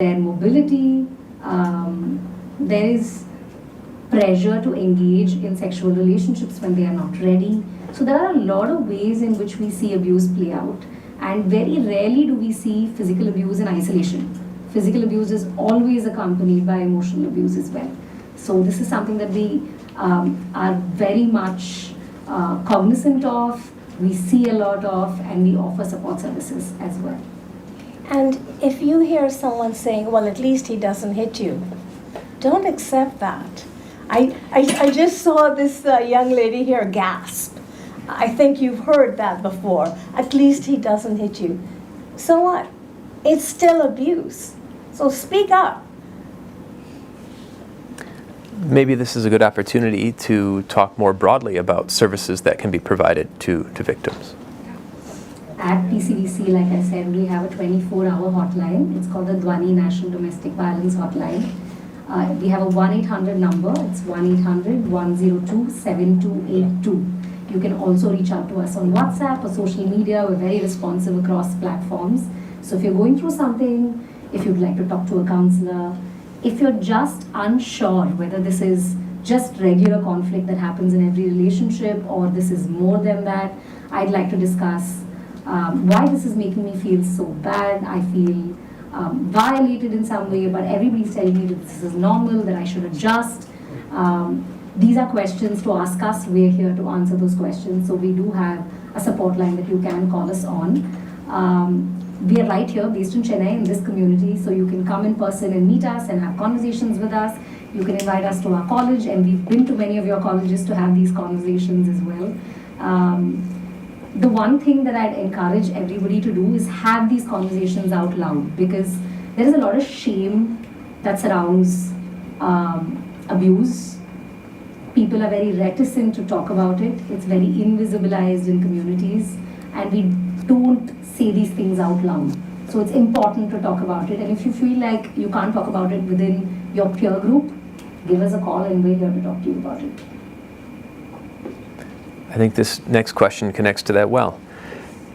their mobility. There is pressure to engage in sexual relationships when they are not ready. So there are a lot of ways in which we see abuse play out, and very rarely do we see physical abuse in isolation. Physical abuse is always accompanied by emotional abuse as well. So this is something that we are very much cognizant of, we see a lot of, and we offer support services as well. And if you hear someone saying, well, at least he doesn't hit you, don't accept that. I just saw this young lady here gasp. I think you've heard that before. At least he doesn't hit you. So what? It's still abuse. So speak up. Maybe this is a good opportunity to talk more broadly about services that can be provided to victims. At PCVC, like I said, we have a 24-hour hotline. It's called the Indrani National Domestic Violence Hotline. We have a 1-800 number. It's 1-800-102-7282. You can also reach out to us on WhatsApp or social media. We're very responsive across platforms. So if you're going through something, if you'd like to talk to a counselor, if you're just unsure whether this is just regular conflict that happens in every relationship or this is more than that, I'd like to discuss why this is making me feel so bad. I feel violated in some way, but everybody's telling me that this is normal, that I should adjust. These are questions to ask us. We're here to answer those questions. So we do have a support line that you can call us on. We are right here based in Chennai in this community, so you can come in person and meet us and have conversations with us. You can invite us to our college, and we've been to many of your colleges to have these conversations as well. The one thing that I'd encourage everybody to do is have these conversations out loud, because there is a lot of shame that surrounds abuse. People are very reticent to talk about it. It's very invisibilized in communities, and we don't say these things out loud. So it's important to talk about it. And if you feel like you can't talk about it within your peer group, give us a call and we're here to talk to you about it. I think this next question connects to that well.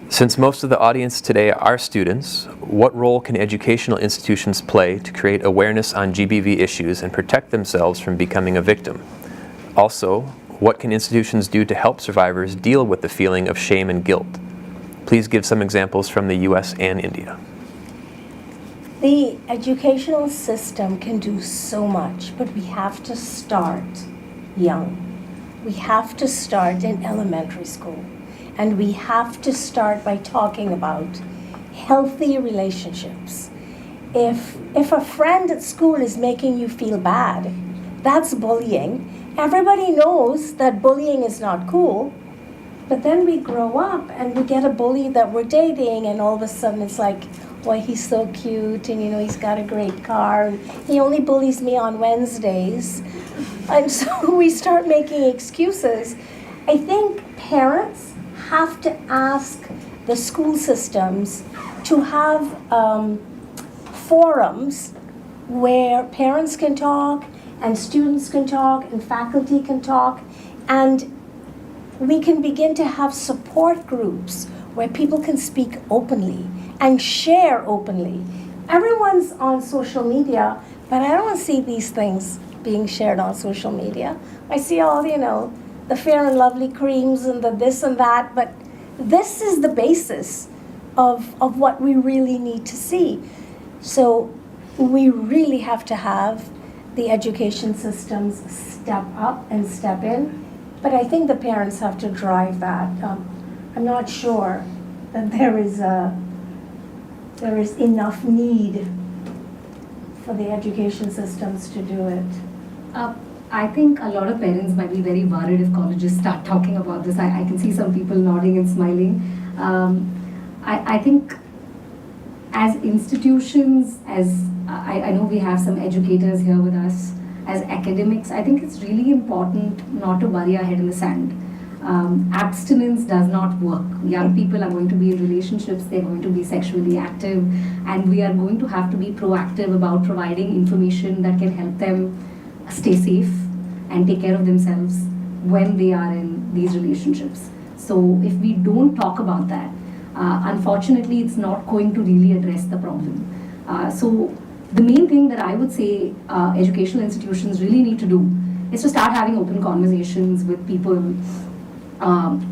Since most of the audience today are students, what role can educational institutions play to create awareness on GBV issues and protect themselves from becoming a victim? Also, what can institutions do to help survivors deal with the feeling of shame and guilt? Please give some examples from the US and India. The educational system can do so much, but we have to start young. We have to start in elementary school. And we have to start by talking about healthy relationships. If a friend at school is making you feel bad, that's bullying. Everybody knows that bullying is not cool. But then we grow up and we get a bully that we're dating, and all of a sudden it's like, boy, he's so cute, and he's got a great car, and he only bullies me on Wednesdays. And so we start making excuses. I think parents have to ask the school systems to have forums where parents can talk, and students can talk, and faculty can talk, and we can begin to have support groups where people can speak openly and share openly. Everyone's on social media, but I don't see these things being shared on social media. I see all, the Fair and Lovely creams and the this and that, but this is the basis of what we really need to see. So we really have to have the education systems step up and step in. But I think the parents have to drive that. I'm not sure that there is enough need for the education systems to do it. I think a lot of parents might be very worried if colleges start talking about this. I can see some people nodding and smiling. I think as institutions, I know we have some educators here with us, as academics, I think it's really important not to bury our head in the sand. Abstinence does not work. Young people are going to be in relationships, they're going to be sexually active, and we are going to have to be proactive about providing information that can help them stay safe and take care of themselves when they are in these relationships. So if we don't talk about that, unfortunately it's not going to really address the problem. So the main thing that I would say educational institutions really need to do is to start having open conversations with people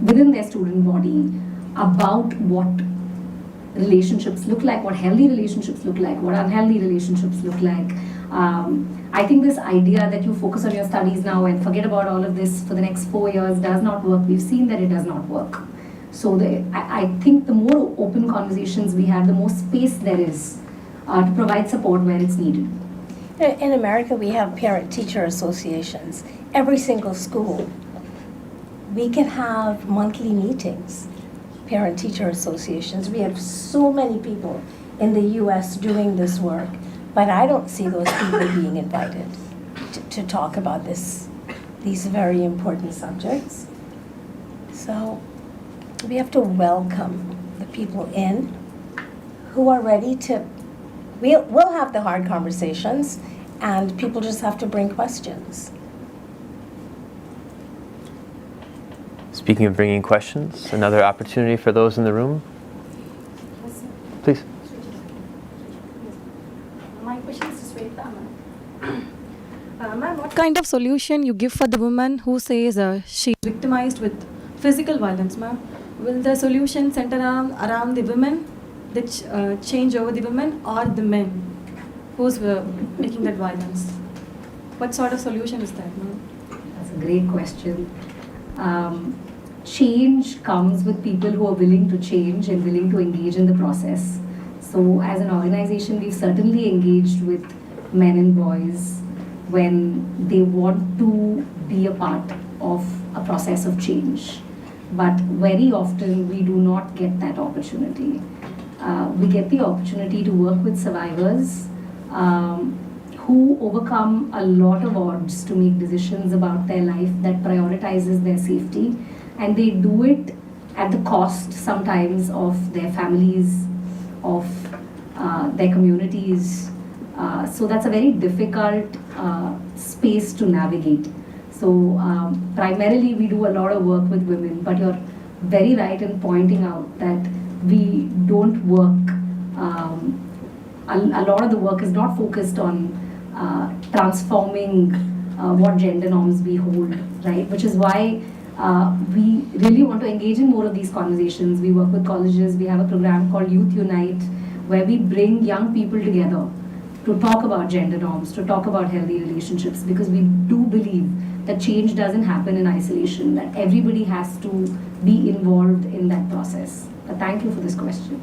within their student body about what relationships look like, what healthy relationships look like, what unhealthy relationships look like. I think this idea that you focus on your studies now and forget about all of this for the next 4 years does not work. We've seen that it does not work. So I think the more open conversations we have, the more space there is to provide support where it's needed. In America, we have parent-teacher associations. Every single school. We can have monthly meetings, parent-teacher associations. We have so many people in the U.S. doing this work, but I don't see those people being invited to talk about these very important subjects. So we have to welcome the people in who are ready to. We'll have the hard conversations, and people just have to bring questions. Speaking of bringing questions, another opportunity for those in the room. Please. My question is to Swetha, ma'am. What kind of solution you give for the woman who says she is victimized with physical violence, ma'am? Will the solution center around the women, that change over the women, or the men who's making that violence? What sort of solution is that, ma'am? That's a great question. Change comes with people who are willing to change and willing to engage in the process. So as an organization, we've certainly engaged with men and boys when they want to be a part of a process of change. But very often we do not get that opportunity. We get the opportunity to work with survivors who overcome a lot of odds to make decisions about their life that prioritizes their safety, and they do it at the cost sometimes of their families, of their communities. So that's a very difficult space to navigate. So primarily we do a lot of work with women, but you're very right in pointing out that we don't work, a lot of the work is not focused on transforming what gender norms we hold, right? Which is why we really want to engage in more of these conversations. We work with colleges. We have a program called Youth Unite, where we bring young people together to talk about gender norms, to talk about healthy relationships, because we do believe that change doesn't happen in isolation, that everybody has to be involved in that process. But thank you for this question.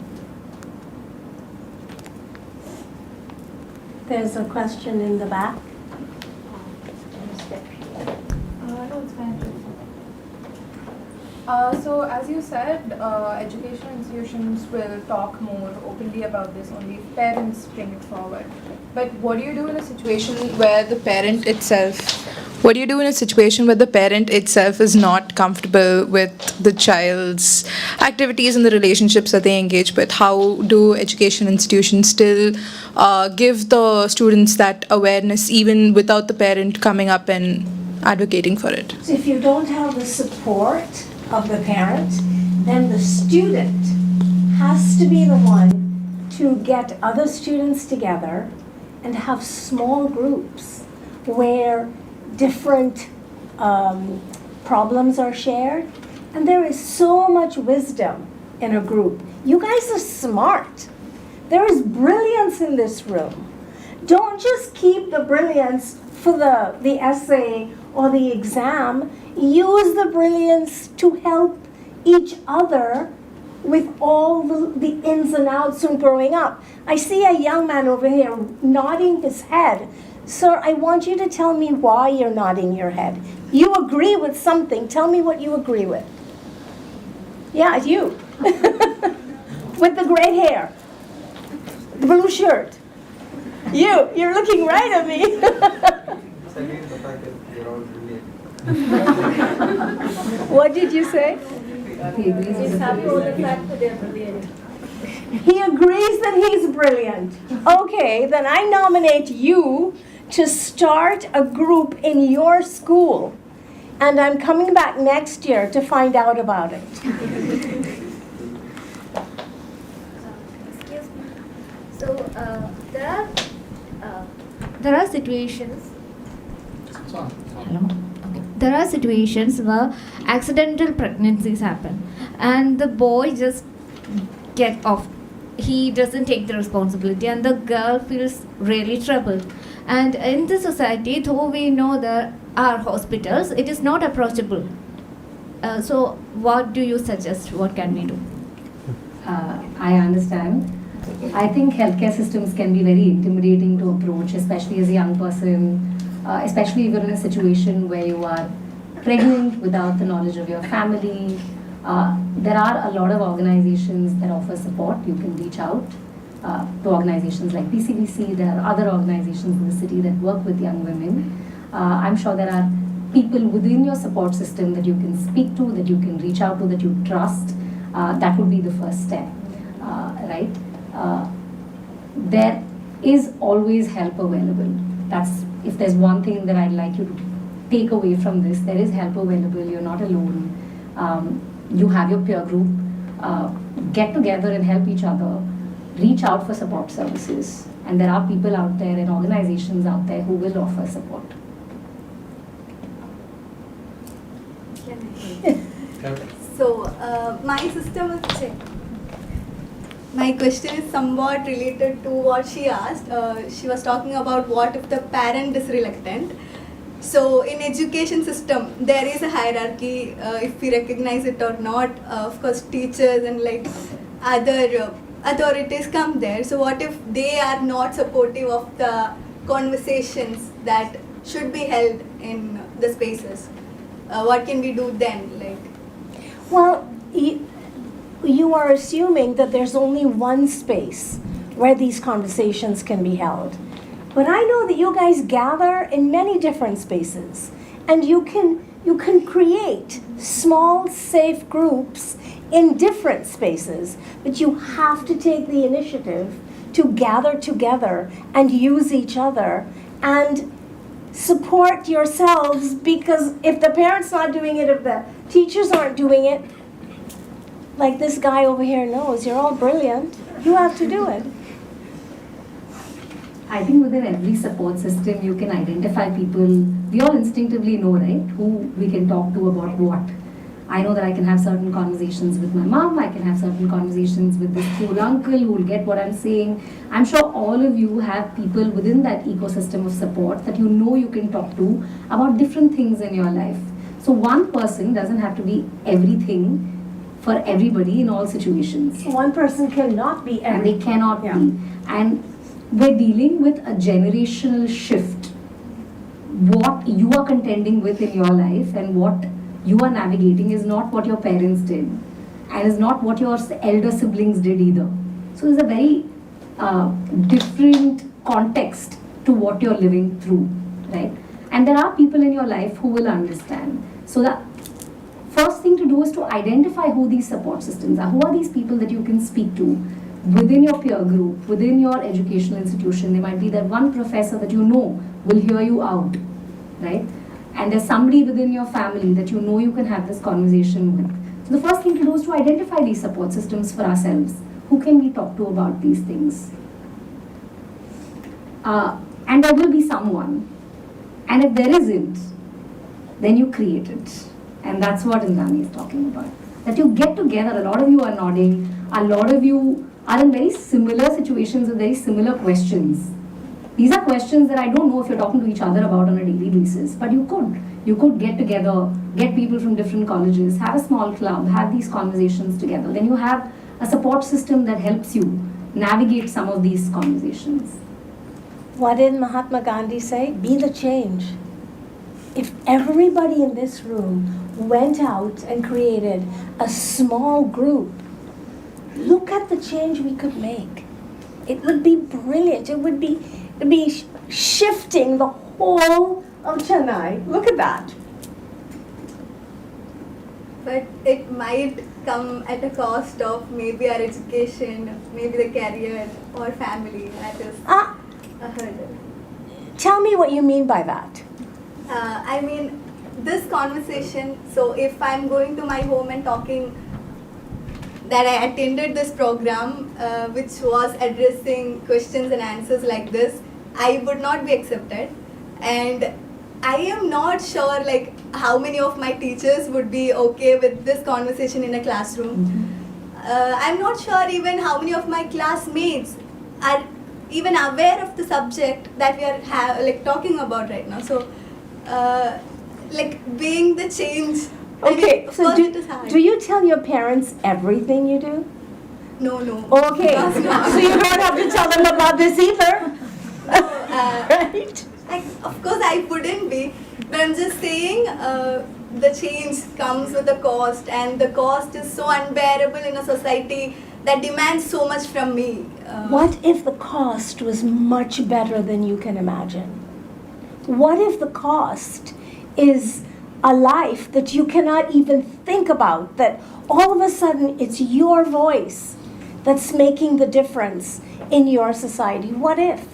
There's a question in the back. No, it's fine. So as you said, educational institutions will talk more openly about this only if parents bring it forward. But what do you do in a situation where the parent itself is not comfortable with the child's activities and the relationships that they engage with? How do education institutions still give the students that awareness even without the parent coming up and advocating for it? So if you don't have the support of the parent, then the student has to be the one to get other students together and have small groups where different problems are shared. And there is so much wisdom in a group. You guys are smart. There is brilliance in this room. Don't just keep the brilliance for the essay or the exam. Use the brilliance to help each other with all the ins and outs of growing up. I see a young man over here nodding his head. Sir, I want you to tell me why you're nodding your head. You agree with something. Tell me what you agree with. Yeah, it's you. With the gray hair. The blue shirt. You're looking right at me. What did you say? He agrees that he's brilliant. Okay, then I nominate you to start a group in your school. And I'm coming back next year to find out about it. Excuse me. So there are there are situations. Hello. Okay. There are situations where accidental pregnancies happen, and the boy just get off. He doesn't take the responsibility, and the girl feels really troubled. And in the society, though we know there are hospitals, it is not approachable. So, what do you suggest? What can we do? I understand. I think healthcare systems can be very intimidating to approach, especially as a young person, especially if you're in a situation where you are pregnant without the knowledge of your family. There are a lot of organizations that offer support. You can reach out to organizations like PCVC. There are other organizations in the city that work with young women. I'm sure there are people within your support system that you can speak to, that you can reach out to, that you trust. That would be the first step, right? There is always help available. That's, if there's one thing that I'd like you to take away from this, there is help available. You're not alone. You have your peer group. Get together and help each other. Reach out for support services. And there are people out there and organizations out there who will offer support. So, my question is somewhat related to what she asked. She was talking about what if the parent is reluctant. So, in education system, there is a hierarchy, if we recognize it or not. Of course, teachers and like other authorities come there. So, what if they are not supportive of the conversations that should be held in the spaces? What can we do then? Well, you are assuming that there's only one space where these conversations can be held. But I know that you guys gather in many different spaces, and you can create small, safe groups in different spaces, but you have to take the initiative to gather together and use each other and support yourselves, because if the parents not doing it, if the teachers aren't doing it, like this guy over here knows, you're all brilliant, you have to do it. I think within every support system, you can identify people. We all instinctively know, right, who we can talk to about what. I know that I can have certain conversations with my mom, I can have certain conversations with the school uncle who will get what I'm saying. I'm sure all of you have people within that ecosystem of support that you know you can talk to about different things in your life. So one person doesn't have to be everything for everybody in all situations. One person cannot be And they cannot be. And we're dealing with a generational shift. What you are contending with in your life and what you are navigating is not what your parents did, and is not what your elder siblings did either. So there's a very different context to what you're living through, right? And there are people in your life who will understand. So the first thing to do is to identify who these support systems are. Who are these people that you can speak to within your peer group, within your educational institution? There might be that one professor that you know will hear you out, right? And there's somebody within your family that you know you can have this conversation with. So the first thing to do is to identify these support systems for ourselves. Who can we talk to about these things? And there will be someone. And if there isn't, then you create it. And that's what Indrani is talking about. That you get together, a lot of you are nodding, a lot of you are in very similar situations with very similar questions. These are questions that I don't know if you're talking to each other about on a daily basis, but you could. You could get together, get people from different colleges, have a small club, have these conversations together. Then you have a support system that helps you navigate some of these conversations. What did Mahatma Gandhi say? Be the change. If everybody in this room went out and created a small group, look at the change we could make. It would be brilliant. It would be shifting the whole of Chennai. Look at that. But it might come at a cost of maybe our education, maybe the career or family. That is a hurdle. Tell me what you mean by that. I mean, this conversation, so if I'm going to my home and talking that I attended this program which was addressing questions and answers like this, I would not be accepted. And I am not sure like how many of my teachers would be okay with this conversation in a classroom. I'm not sure even how many of my classmates are even aware of the subject that we are like talking about right now. So, like being the change. I mean, Okay, of so course it is hard. do you tell your parents everything you do? No, no. Okay, Of course not. so you don't have to tell them about this either, right? Like, of course I wouldn't be, but I'm just saying the change comes with a cost, and the cost is so unbearable in a society that demands so much from me. What if the cost was much better than you can imagine? What if the cost is a life that you cannot even think about, that all of a sudden it's your voice that's making the difference in your society? What if?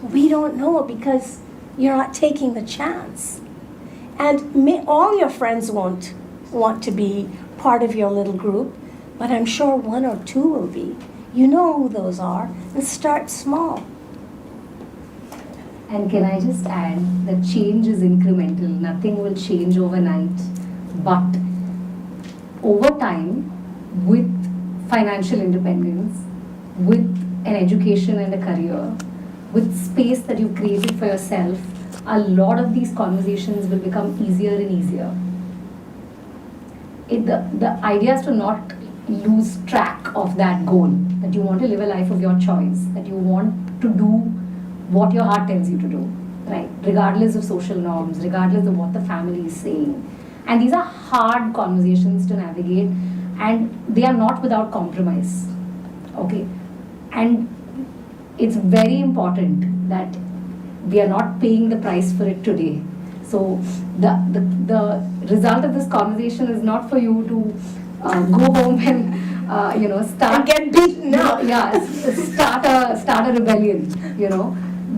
We don't know because you're not taking the chance. And all your friends won't want to be part of your little group, but I'm sure one or two will be. You know who those are, and start small. And can I just add that change is incremental, nothing will change overnight, but over time, with financial independence, with an education and a career, with space that you've created for yourself, a lot of these conversations will become easier and easier. The idea is to not lose track of that goal, that you want to live a life of your choice, that you want to do what your heart tells you to do, right? Regardless of social norms, regardless of what the family is saying. And these are hard conversations to navigate, and they are not without compromise, okay? And it's very important that we are not paying the price for it today. So the result of this conversation is not for you to go home and start And get beaten up. start a rebellion.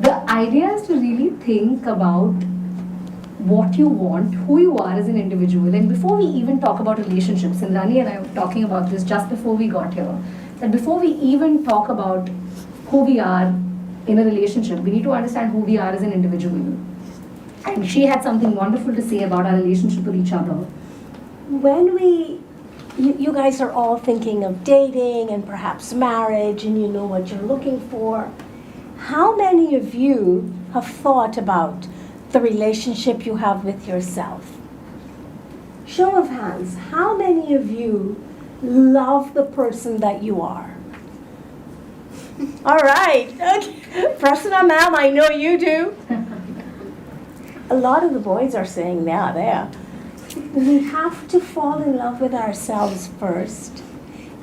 The idea is to really think about what you want, who you are as an individual. And before we even talk about relationships, Indrani and I were talking about this just before we got here, that before we even talk about who we are in a relationship, we need to understand who we are as an individual. And she had something wonderful to say about our relationship with each other. When you guys are all thinking of dating and perhaps marriage, and you know what you're looking for, how many of you have thought about the relationship you have with yourself? Show of hands, how many of you love the person that you are? All right. Okay. Prasanna ma'am, I know you do. A lot of the boys are saying, yeah, there. We have to fall in love with ourselves first,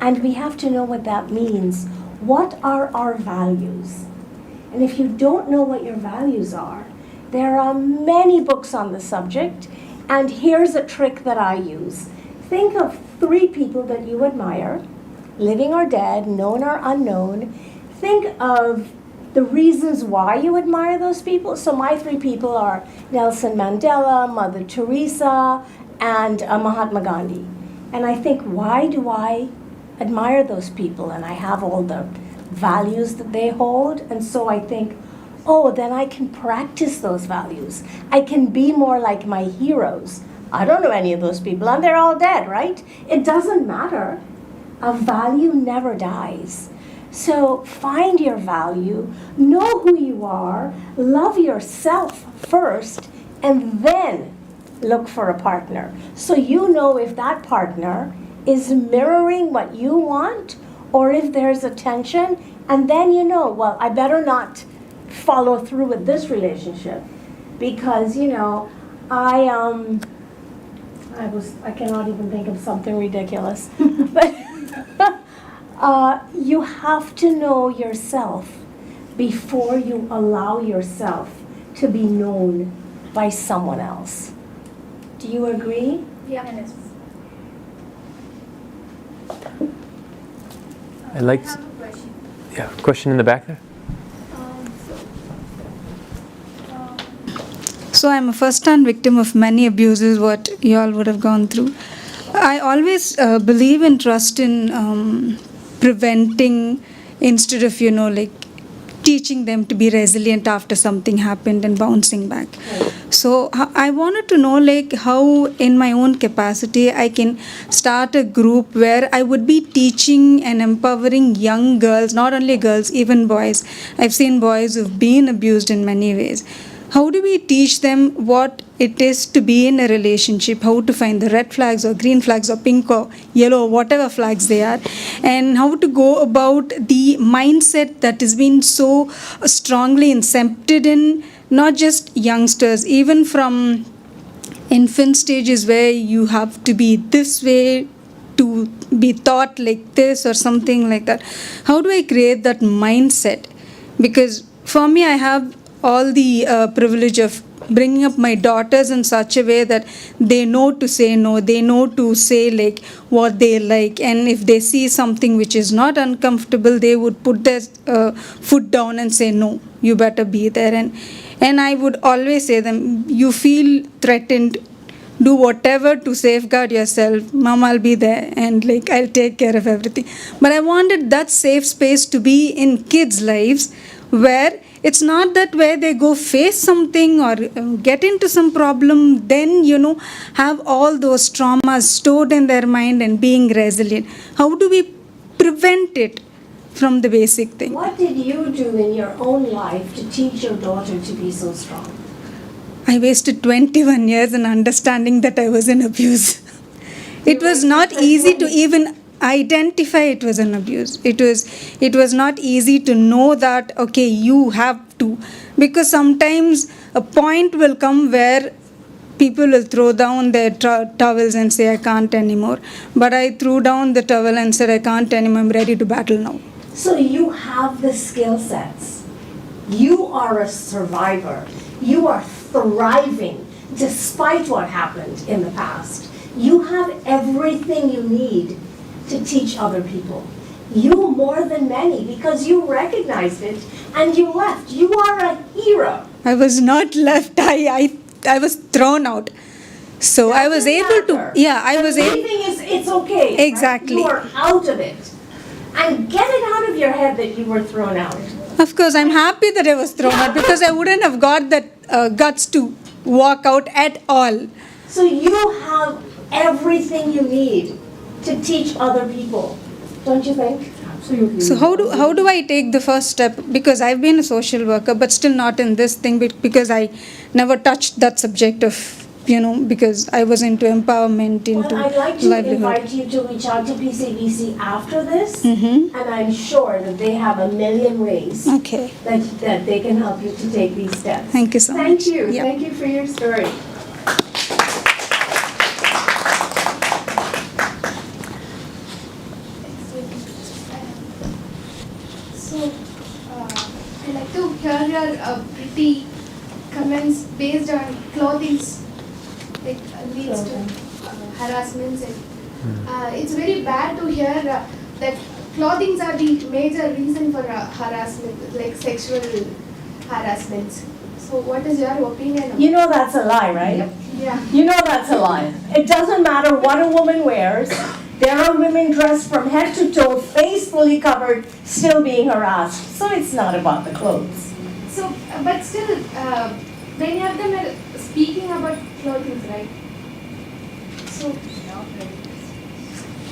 and we have to know what that means. What are our values? And if you don't know what your values are, there are many books on the subject, and here's a trick that I use. Think of 3 people that you admire, living or dead, known or unknown. Think of the reasons why you admire those people. So my 3 people are Nelson Mandela, Mother Teresa, and Mahatma Gandhi. And I think, why do I admire those people? And I have all the values that they hold. And so I think, oh, then I can practice those values. I can be more like my heroes. I don't know any of those people, and they're all dead, right? It doesn't matter. A value never dies. So find your value, know who you are, love yourself first, and then look for a partner. So you know if that partner is mirroring what you want, or if there's a tension, and then you know, well, I better not follow through with this relationship because, I cannot even think of something ridiculous. But you have to know yourself before you allow yourself to be known by someone else. Do you agree? Yeah. I like. I have a question. Yeah, question in the back there. So I'm a first-hand victim of many abuses, what you all would have gone through. I always believe and trust in preventing instead of, teaching them to be resilient after something happened and bouncing back. So I wanted to know like how in my own capacity I can start a group where I would be teaching and empowering young girls, not only girls, even boys. I've seen boys who've been abused in many ways. How do we teach them what it is to be in a relationship, how to find the red flags or green flags or pink or yellow, whatever flags they are, and how to go about the mindset that has been so strongly incepted in not just youngsters, even from infant stages where you have to be this way, to be taught like this or something like that. How do I create that mindset? Because for me, I have all the privilege of bringing up my daughters in such a way that they know to say no, they know to say like what they like, and if they see something which is not uncomfortable, they would put their foot down and say no, you better be there. And I would always say them, you feel threatened, do whatever to safeguard yourself. Mom, I'll be there and like I'll take care of everything. But I wanted that safe space to be in kids' lives where it's not that where they go face something or get into some problem, then, have all those traumas stored in their mind and being resilient. How do we prevent it from the basic thing? What did you do in your own life to teach your daughter to be so strong? I wasted 21 years in understanding that I was in abuse. It was not easy to even identify it was an abuse. It was not easy to know that, okay, you have to, because sometimes a point will come where people will throw down their towels and say, I can't anymore. But I threw down the towel and said, I can't anymore, I'm ready to battle now. So you have the skill sets. You are a survivor. You are thriving despite what happened in the past. You have everything you need to teach other people. You more than many, because you recognized it and you left. You are a hero. I was not left. I was thrown out. So I was able to. Yeah, I was able. Leaving it's okay. Exactly. Right? You are out of it, and get it out of your head that you were thrown out. Of course, I'm happy that I was thrown out because I wouldn't have got that guts to walk out at all. So you have everything you need to teach other people, don't you think? Absolutely. So how do I take the first step? Because I've been a social worker, but still not in this thing, because I never touched that subject of, because I was into empowerment, into Well, I'd like to livelihood. invite you to reach out to PCVC after this, and I'm sure that they have a million ways Okay. that they can help you to take these steps. Thank you so much. Thank you. Yeah. Thank you for your story. So, I like to hear your pretty comments based on clothings, like leads to harassments, and it's very bad to hear that clothings are the major reason for harassment, like sexual harassments. So, what is your opinion? You know that's a lie, right? Yeah. You know that's a lie. It doesn't matter what a woman wears. There are women dressed from head to toe, face fully covered, still being harassed. So it's not about the clothes. So, but still, many of them are speaking about clothing, right? So,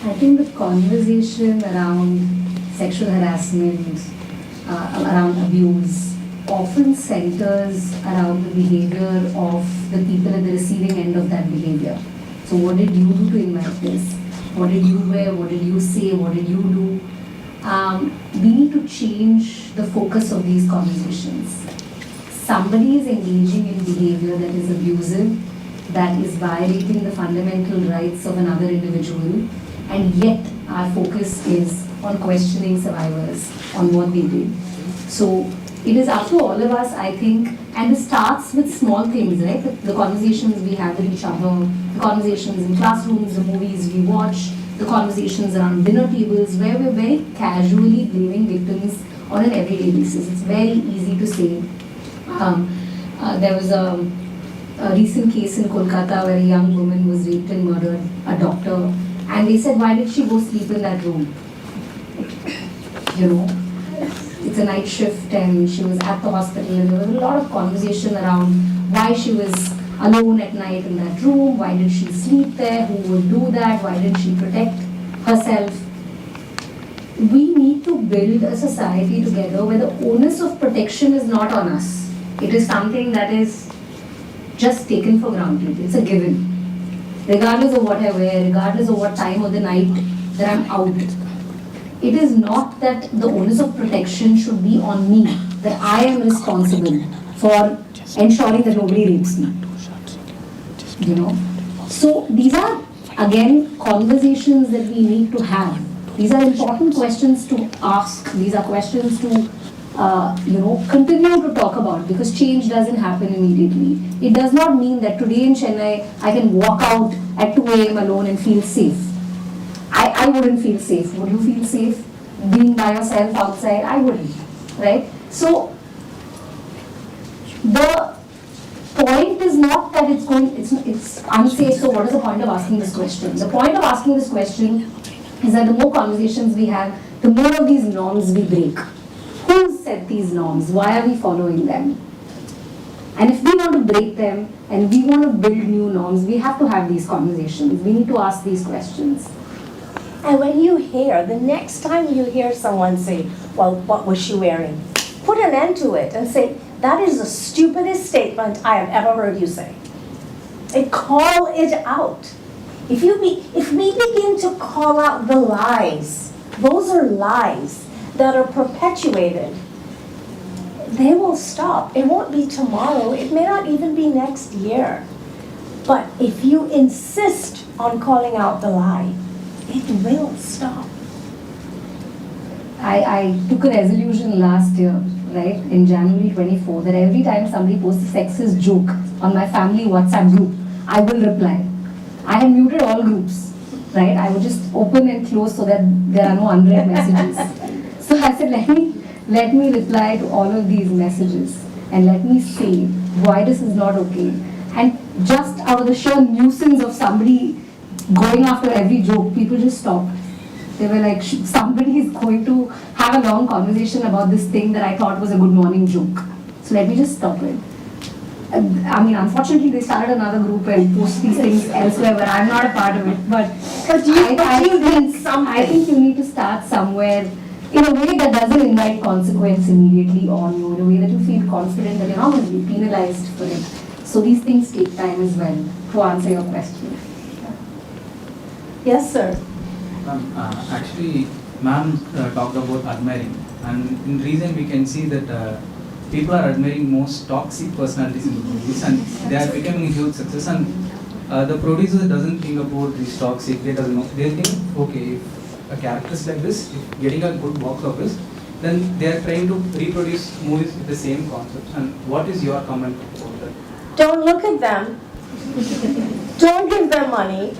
I think the conversation around sexual harassment, around abuse, often centers around the behavior of the people at the receiving end of that behavior. So what did you do to invite this? What did you wear? What did you say? What did you do? We need to change the focus of these conversations. Somebody is engaging in behavior that is abusive, that is violating the fundamental rights of another individual, and yet our focus is on questioning survivors on what they did. So it is up to all of us, I think, and it starts with small things, right? The conversations we have with each other, the conversations in classrooms, the movies we watch, the conversations around dinner tables, where we're very casually blaming victims on an everyday basis. It's very easy to say. There was a recent case in Kolkata where a young woman was raped and murdered, a doctor, and they said, why did she go sleep in that room? it's a night shift and she was at the hospital, and there was a lot of conversation around why she was alone at night in that room, why did she sleep there, who would do that, why didn't she protect herself. We need to build a society together where the onus of protection is not on us. It is something that is just taken for granted. It's a given. Regardless of what I wear, regardless of what time of the night that I'm out. It is not that the onus of protection should be on me, that I am responsible for ensuring that nobody rapes me. You know? So these are, again, conversations that we need to have. These are important questions to ask. These are questions to continue to talk about, because change doesn't happen immediately. It does not mean that today in Chennai I can walk out at 2 a.m. alone and feel safe. I wouldn't feel safe. Would you feel safe being by yourself outside? I wouldn't, right? So the point is not that it's unsafe, so what is the point of asking this question? The point of asking this question is that the more conversations we have, the more of these norms we break. Who set these norms? Why are we following them? And if we want to break them and we want to build new norms, we have to have these conversations. We need to ask these questions. And when you hear, the next time you hear someone say, well, what was she wearing? Put an end to it and say, that is the stupidest statement I have ever heard you say. And call it out. If we begin to call out the lies, those are lies that are perpetuated, they will stop. It won't be tomorrow. It may not even be next year. But if you insist on calling out the lie, it will stop. I took a resolution last year, right, in January 24, that every time somebody posts a sexist joke on my family WhatsApp group, I will reply. I have muted all groups, right? I would just open and close so that there are no unread messages. So I said, let me reply to all of these messages and let me say why this is not okay. And just out of the sheer nuisance of somebody going after every joke, people just stopped. They were like, somebody is going to have a long conversation about this thing that I thought was a good morning joke. So let me just stop it. I mean, unfortunately, they started another group and post these things elsewhere where I'm not a part of it. But I think you need to start somewhere in a way that doesn't invite consequence immediately on you, in a way that you feel confident that you're not going to be penalized for it. So these things take time as well, to answer your question. Yes, sir. Actually, ma'am talked about admiring, and in reason we can see that people are admiring most toxic personalities in the movies, and they are becoming a huge success. And the producer doesn't think about this toxic. They doesn't know. They think, okay, if a character is like this, if getting a good box office, then they are trying to reproduce movies with the same concepts. And what is your comment about that? Don't look at them. Don't give them money.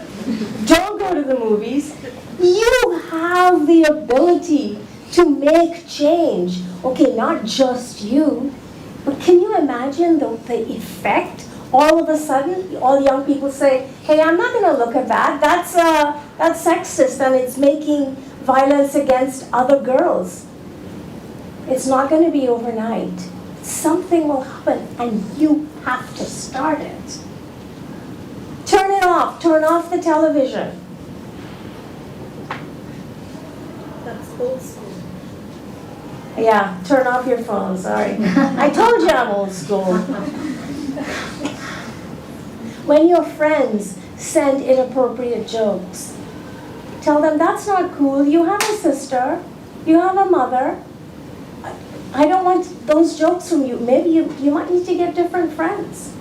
Don't go to the movies. You have the ability to make change. Okay, not just you, but can you imagine the effect? All of a sudden, all young people say, hey, I'm not going to look at that. That's sexist and it's making violence against other girls. It's not going to be overnight. Something will happen and you have to start it. Turn it off. Turn off the television. That's old school. Yeah, turn off your phone, sorry. I told you I'm old school. When your friends send inappropriate jokes, tell them that's not cool. You have a sister. You have a mother. I don't want those jokes from you. Maybe you might need to get different friends.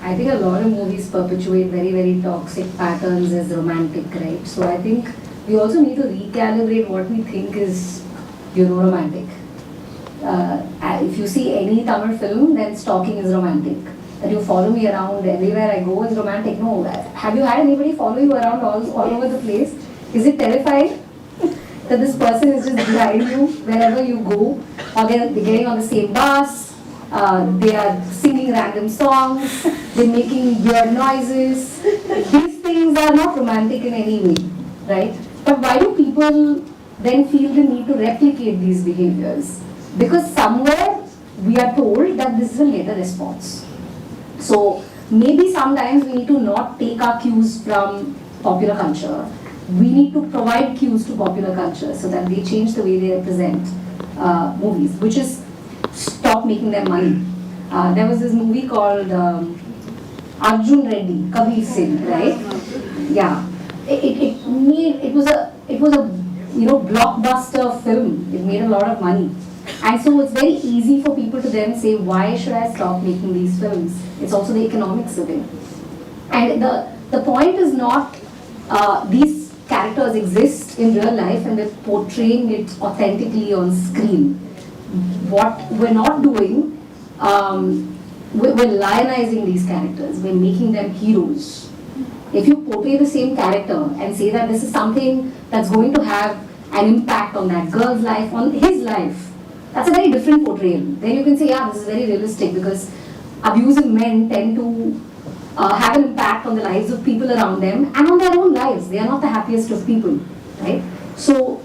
I think a lot of movies perpetuate very, very toxic patterns as romantic, right? So I think we also need to recalibrate what we think is, romantic. If you see any Tamil film, then stalking is romantic. That you follow me around everywhere I go is romantic. No, have you had anybody follow you around all over the place? Is it terrifying that this person is just behind you wherever you go, or they're getting on the same bus? They are singing random songs, they're making weird noises. These things are not romantic in any way, right? But why do people then feel the need to replicate these behaviors? Because somewhere we are told that this will get a response. So maybe sometimes we need to not take our cues from popular culture. We need to provide cues to popular culture so that they change the way they represent movies, which is stop making them money. There was this movie called Arjun Reddy, Kabir Singh, right? Yeah, it was a blockbuster film. It made a lot of money, and so it's very easy for people to then say, why should I stop making these films? It's also the economics of it, and the point is not these characters exist in real life and we're portraying it authentically on screen. What we're not doing, we're lionizing these characters, we're making them heroes. If you portray the same character and say that this is something that's going to have an impact on that girl's life, on his life, that's a very different portrayal. Then you can say, yeah, this is very realistic because abusing men tend to have an impact on the lives of people around them and on their own lives. They are not the happiest of people, right? So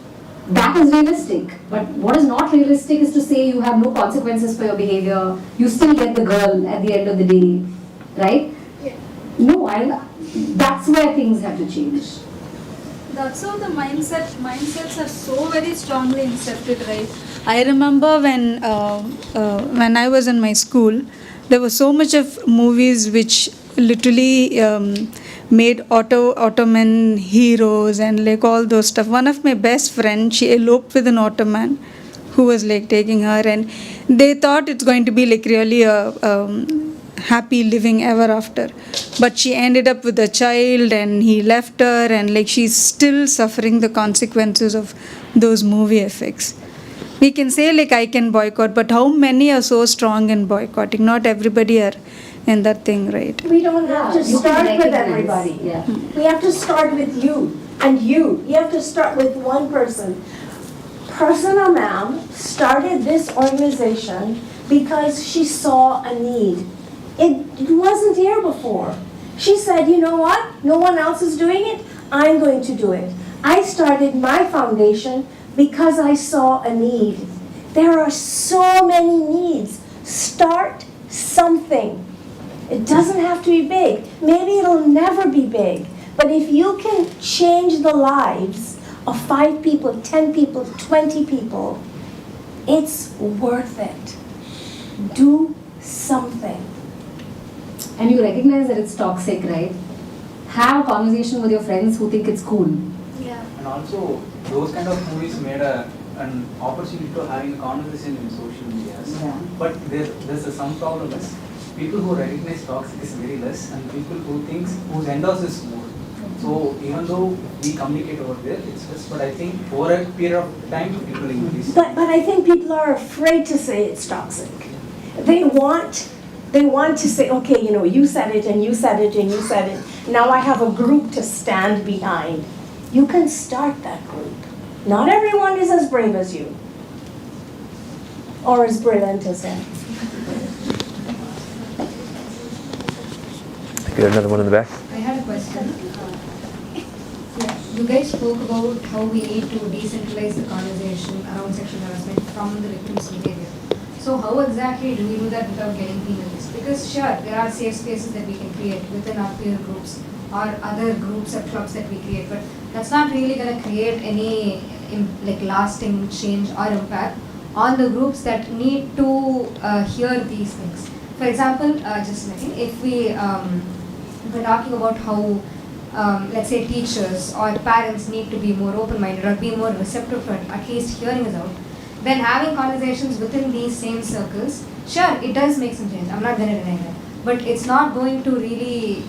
that is realistic. But what is not realistic is to say you have no consequences for your behavior, you still get the girl at the end of the day, right? Yeah. No, that's where things have to change. That's how the mindsets are so very strongly incepted, right? I remember when I was in my school, there was so much of movies which literally made Ottoman heroes and like all those stuff. One of my best friends, she eloped with an Ottoman who was like taking her, and they thought it's going to be like really a happy living ever after. But she ended up with a child and he left her, and like she's still suffering the consequences of those movie effects. We can say like I can boycott, but how many are so strong in boycotting? Not everybody are in that thing, right? We don't have to start with everybody. Yeah. We have to start with you and you. You have to start with one person. Persona Ma'am started this organization because she saw a need. It wasn't here before. She said, you know what? No one else is doing it. I'm going to do it. I started my foundation because I saw a need. There are so many needs. Start something. It doesn't have to be big. Maybe it'll never be big. But if you can change the lives of 5 people, 10 people, 20 people, it's worth it. Do something. And you recognize that it's toxic, right? Have a conversation with your friends who think it's cool. Yeah. And also, those kind of movies made an opportunity to having a conversation in social media. Yeah. But there's some problem is people who recognize toxic is very less, and people who endorse is more. So even though we communicate over there, it's less. But I think over a period of time, people increase. But I think people are afraid to say it's toxic. They want to say, okay, you know, you said it and you said it and you said it. Now I have a group to stand behind. You can start that group. Not everyone is as brave as you. Or as brilliant as them. Get another one in the back. I had a question. You guys spoke about how we need to decentralize the conversation around sexual harassment from the victim's behavior. So how exactly do we do that without getting penalized? Because sure, there are safe spaces that we can create within our peer groups or other groups or clubs that we create, but that's not really going to create any lasting change or impact on the groups that need to hear these things. For example, just a second, if we're talking about how let's say teachers or parents need to be more open-minded or be more receptive to at least hearing us out, then having conversations within these same circles, sure, it does make some change. I'm not going to deny that. But it's not going to really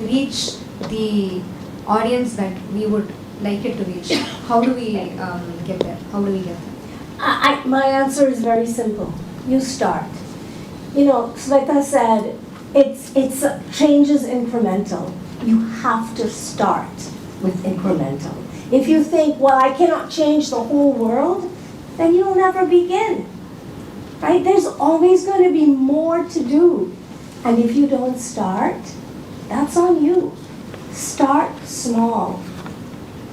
reach the audience that we would like it to reach. How do we get there? How do we get there? My answer is very simple. You start. You know, Swetha said, it's change is incremental. You have to start with incremental. If you think, well, I cannot change the whole world, then you'll never begin, right? There's always going to be more to do. And if you don't start, that's on you. Start small.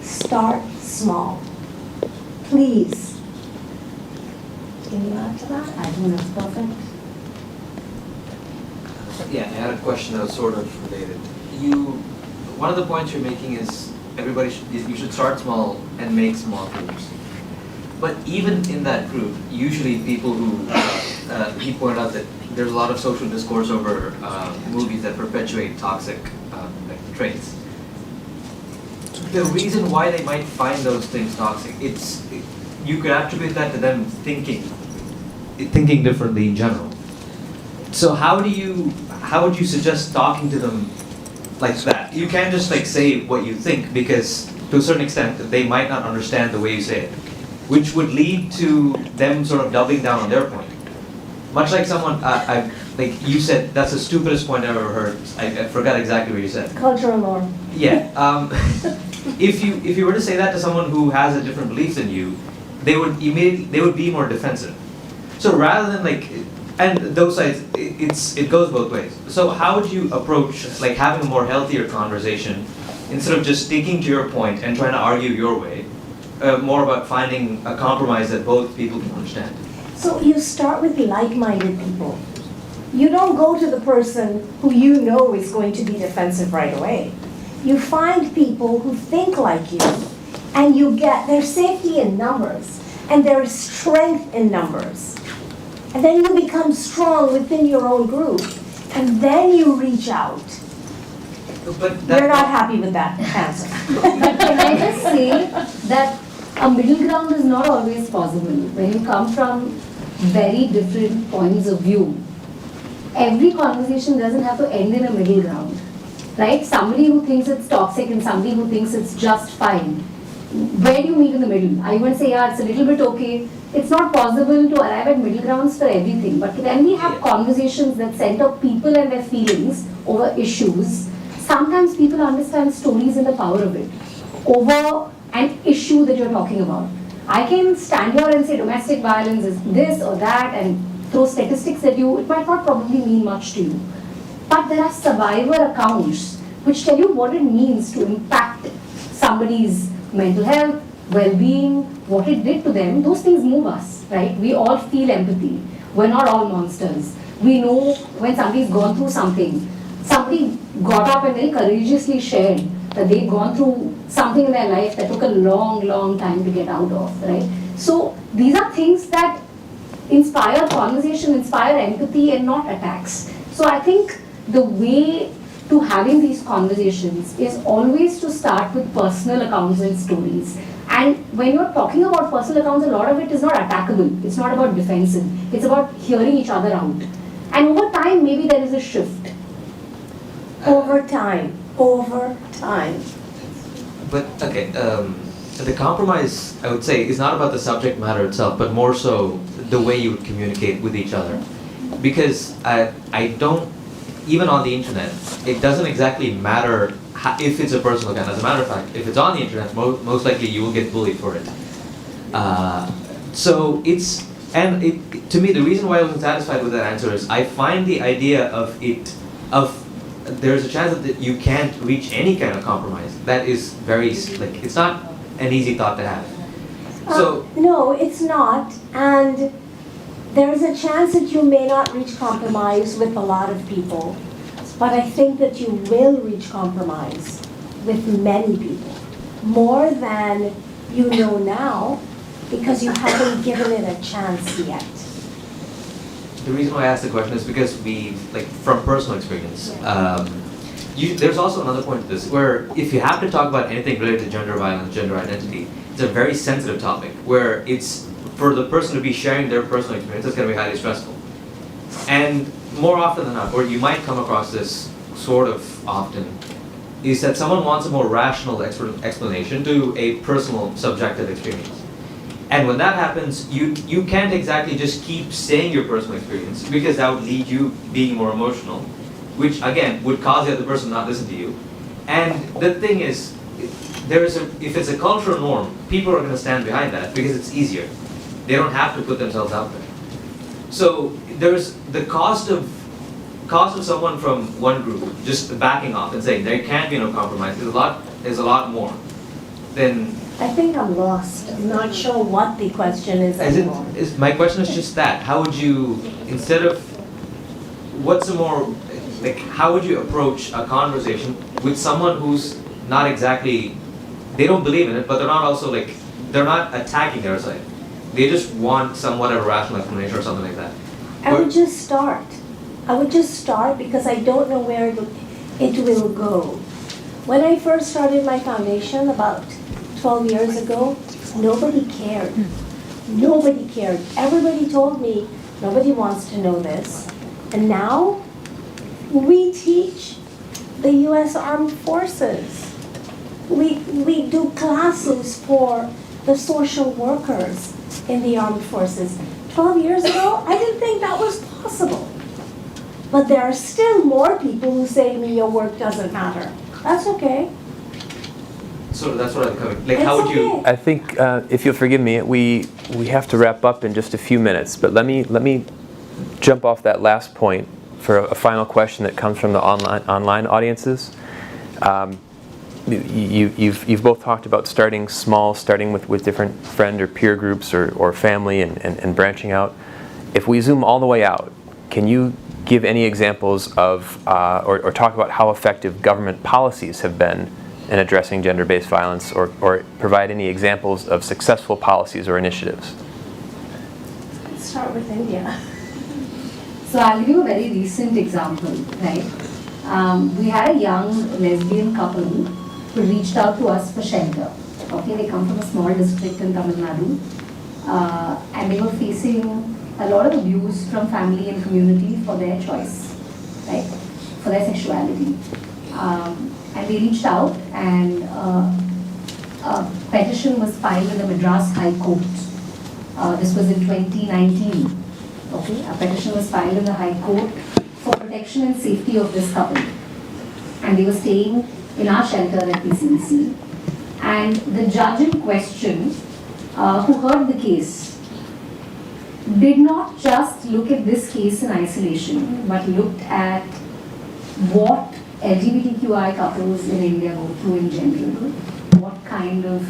Start Start small. Please. Can you add to that? I think that's perfect. Yeah, I had a question that was sort of related. One of the points you're making is you should start small and make small groups. But even in that group, usually people who, he pointed out that there's a lot of social discourse over movies that perpetuate toxic traits. The reason why they might find those things toxic, you could attribute that to them thinking differently in general. So how would you suggest talking to them like that? You can't just say what you think, because to a certain extent they might not understand the way you say it, which would lead to them sort of doubling down on their point. Much like someone, like you said, that's the stupidest point I've ever heard. I forgot exactly what you said. Cultural norm. Yeah. If you were to say that to someone who has a different belief than you, they would be more defensive. So rather than and those sides, it goes both ways. So how would you approach having a more healthier conversation instead of just sticking to your point and trying to argue your way? More about finding a compromise that both people can understand. So you start with like-minded people. You don't go to the person who you know is going to be defensive right away. You find people who think like you, and you get their safety in numbers, and there is strength in numbers. And then you become strong within your own group, and then you reach out. You're not happy with that answer. But can I just say that a middle ground is not always possible. When you come from very different points of view, every conversation doesn't have to end in a middle ground, right? Somebody who thinks it's toxic and somebody who thinks it's just fine. Where do you meet in the middle? Are you going to say, yeah, it's a little bit okay? It's not possible to arrive at middle grounds for everything. But when we have conversations that center people and their feelings over issues, sometimes people understand stories and the power of it over an issue that you're talking about. I can stand here and say domestic violence is this or that and throw statistics at you. It might not probably mean much to you. But there are survivor accounts which tell you what it means to impact somebody's mental health, well-being, what it did to them. Those things move us, right? We all feel empathy. We're not all monsters. We know when somebody's gone through something. Somebody got up and very courageously shared that they've gone through something in their life that took a long, long time to get out of, right? So these are things that inspire conversation, inspire empathy and not attacks. So I think the way to having these conversations is always to start with personal accounts and stories. And when you're talking about personal accounts, a lot of it is not attackable. It's not about defensive. It's about hearing each other out. And over time, maybe there is a shift. Over time. But okay, the compromise, I would say, is not about the subject matter itself, but more so the way you would communicate with each other. Because I don't, even on the internet, it doesn't exactly matter if it's a personal account. As a matter of fact, if it's on the internet, most likely you will get bullied for it. So it's, to me, the reason why I wasn't satisfied with that answer is I find the idea of there's a chance that you can't reach any kind of compromise. That is very, it's not an easy thought to have. So no, it's not. And there is a chance that you may not reach compromise with a lot of people. But I think that you will reach compromise with many people. More than you know now, because you haven't given it a chance yet. the reason why I asked the question is because from personal experience, there's also another point to this, where if you have to talk about anything related to gender violence, gender identity, it's a very sensitive topic, where it's, for the person to be sharing their personal experience, it's going to be highly stressful. And more often than not, or you might come across this sort of often, is that someone wants a more rational explanation to a personal, subjective experience. And when that happens, you can't exactly just keep saying your personal experience, because that would lead you being more emotional, which again would cause the other person not listen to you. And the thing is, if it's a cultural norm, people are going to stand behind that because it's easier. They don't have to put themselves out there. So there's the cost of someone from one group just backing off and saying there can't be no compromise. There's a lot more than I think I'm lost. I'm not sure what the question is anymore. My question is just that. How would you, instead of, what's a more, like, how would you approach a conversation with someone who's not exactly, they don't believe in it, but they're not also like, they're not attacking their side. They just want somewhat of a rational explanation or something like that. I would just start. I would just start because I don't know where it will go. When I first started my foundation about 12 years ago, nobody cared. Nobody cared. Everybody told me, nobody wants to know this. And now, we teach the U.S. Armed Forces. We do classes for the social workers in the armed forces. 12 years ago, I didn't think that was possible. But there are still more people who say to me, your work doesn't matter. That's okay. So that's what I'm coming. Like, how would you? I think, if you'll forgive me, we have to wrap up in just a few minutes. But let me jump off that last point for a final question that comes from the online audiences. You've both talked about starting small, starting with different friend or peer groups or family and branching out. If we zoom all the way out, can you give any examples of or talk about how effective government policies have been in addressing gender-based violence, or provide any examples of successful policies or initiatives? Let's start with India. So I'll give you a very recent example, right? We had a young lesbian couple who reached out to us for shelter. Okay, they come from a small district in Tamil Nadu, and they were facing a lot of abuse from family and community for their choice, right? For their sexuality. And they reached out, and a petition was filed in the Madras High Court. This was in 2019. Okay, a petition was filed in the High Court for protection and safety of this couple. And they were staying in our shelter at PCVC. And the judge in question, who heard the case, did not just look at this case in isolation, but looked at what LGBTQI couples in India go through in general, what kind of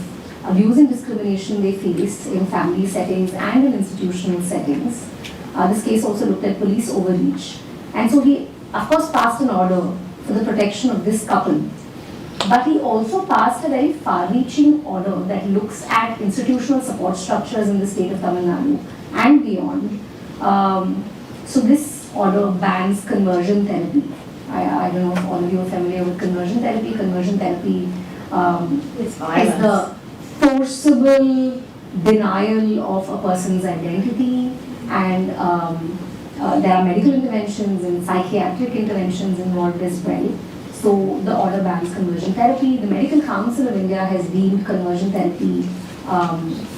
abuse and discrimination they face in family settings and in institutional settings. This case also looked at police overreach. And so he, of course, passed an order for the protection of this couple. But he also passed a very far-reaching order that looks at institutional support structures in the state of Tamil Nadu and beyond. So this order bans conversion therapy. I don't know if all of you are familiar with conversion therapy. Conversion therapy is the forcible denial of a person's identity, and there are medical interventions and psychiatric interventions involved as well. So the order bans conversion therapy. The Medical Council of India has deemed conversion therapy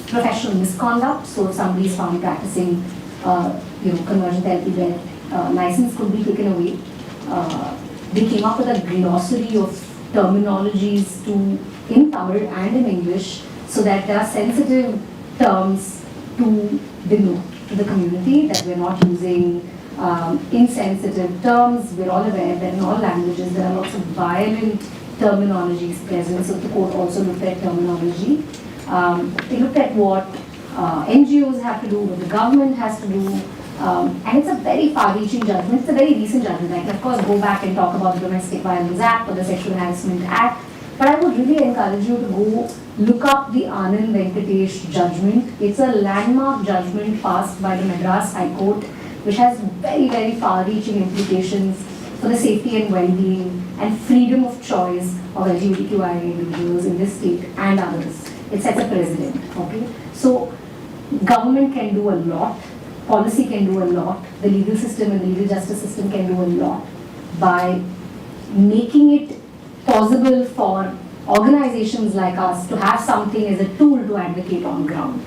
professional misconduct. So if somebody is found practicing conversion therapy, their license could be taken away. They came up with a glossary of terminologies in Tamil and in English, so that there are sensitive terms to denote to the community, that we're not using insensitive terms. We're all aware that in all languages there are lots of violent terminologies present, so the court also looked at terminology. They looked at what NGOs have to do, what the government has to do, and it's a very far-reaching judgment. It's a very recent judgment. I can of course go back and talk about the Domestic Violence Act or the Sexual Harassment Act, but I would really encourage you to go look up the Anand Venkatesh judgment. It's a landmark judgment passed by the Madras High Court, which has very, very far-reaching implications for the safety and well-being and freedom of choice of LGBTQI individuals in this state and others. It sets a precedent. Okay, so government can do a lot, policy can do a lot, the legal system and the legal justice system can do a lot by making it possible for organizations like us to have something as a tool to advocate on ground.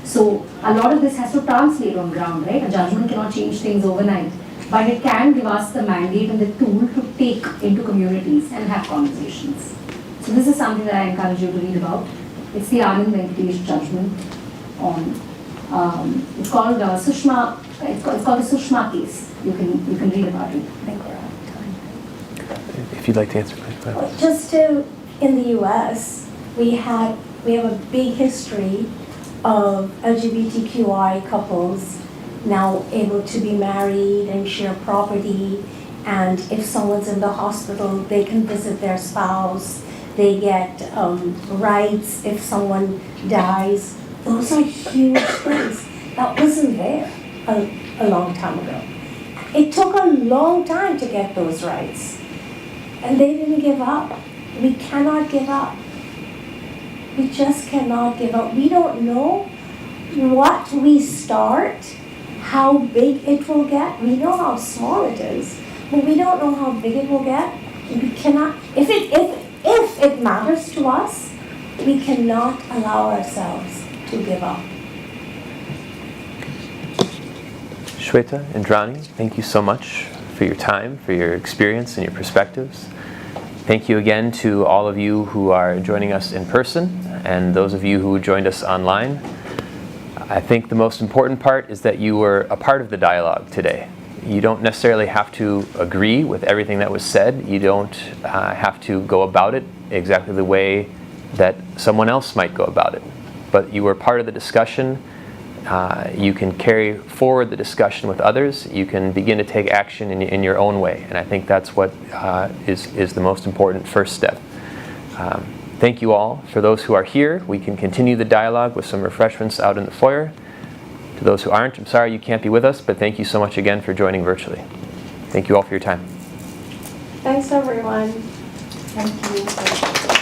So a lot of this has to translate on ground, right? A judgment cannot change things overnight, but it can give us the mandate and the tool to take into communities and have conversations. So this is something that I encourage you to read about. It's the Anand Venkatesh judgment on, it's called Sushma, it's called the Sushma case. You can read about it. I think we're out of time. If you'd like to answer, please. Just in the US, we had We have a big history of LGBTQI couples now able to be married and share property, and if someone's in the hospital, they can visit their spouse. They get rights if someone dies. Those are huge things. That wasn't there a long time ago. It took a long time to get those rights. And they didn't give up. We cannot give up. We just cannot give up. We don't know what we start, how big it will get. We know how small it is, but we don't know how big it will get. We cannot, if it matters to us, we cannot allow ourselves to give up. Swetha, Indrani, thank you so much for your time, for your experience and your perspectives. Thank you again to all of you who are joining us in person and those of you who joined us online. I think the most important part is that you were a part of the dialogue today. You don't necessarily have to agree with everything that was said. You don't have to go about it exactly the way that someone else might go about it. But you were part of the discussion. You can carry forward the discussion with others. You can begin to take action in your own way. And I think that's what is the most important first step. Thank you all. For those who are here, we can continue the dialogue with some refreshments out in the foyer. To those who aren't, I'm sorry you can't be with us, but thank you so much again for joining virtually. Thank you all for your time. Thanks, everyone. Thank you.